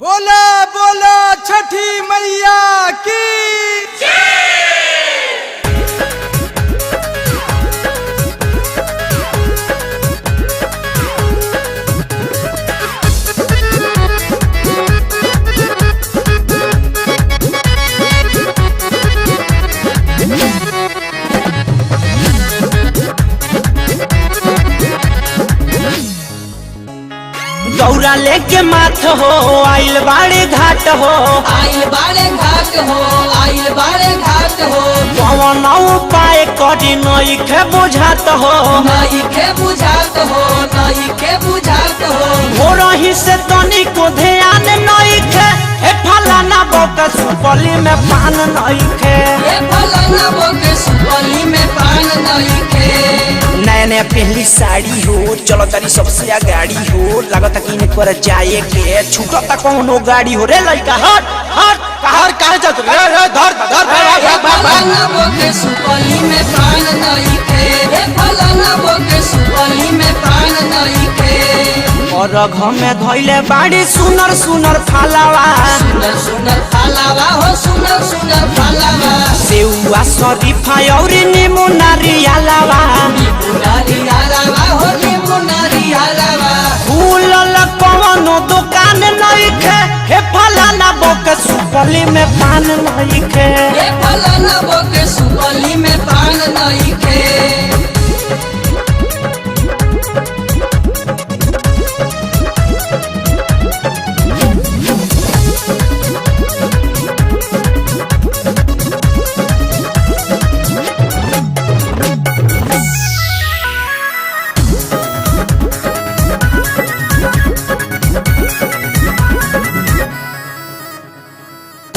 बोला बोला छठी मैया की दौरा लेके माथ हो आइल बाड़े घाट हो आइल बाड़े घाट हो आइल बाड़े घाट हो पवन उपाय करी नई के बुझात हो नई के बुझात हो नई के बुझात हो हो रही से तनी को ध्यान नई के ए फलाना बोक सुपली में पान नई के ये फलाना बोके सुपली में पान नई के नया नया पहली साड़ी हो चलो तारी सबसे गाड़ी हो लगता कि इन पर जाए के छूटता कौनो गाड़ी हो रे लड़का हट हट कहर काहे जात रे धर फलाना बोके सुपली में पान नई के ये फलाना बोके सुपली में पान नई के और घर में धोइले बाड़ी सुनर सुनर फलावा सुनर सुनर फलावा हो सुनर सुनर फलावा सेउआ शरीफा और नींबू नारियलवा नींबू नारियलवा हो नींबू नारियलवा फूलल कवनो दुकान नइखे हे फलाना बोक सुपली में पान नइखे ये फलाना बोके सुपली में पान नई के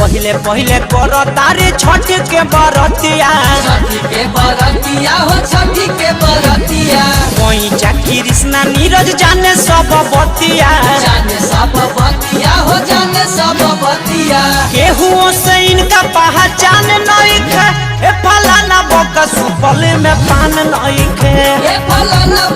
पहिले पहिले कर तारे छठ के बरतिया छठी के बरतिया हो छठी के बरतिया कोई चाकी कृष्णा नीरज जाने सब बतिया जाने सब बतिया हो जाने सब बतिया केहू से इनका पहचान नइखे हे फलाना बोक सुपली में पान नइखे ये फलाना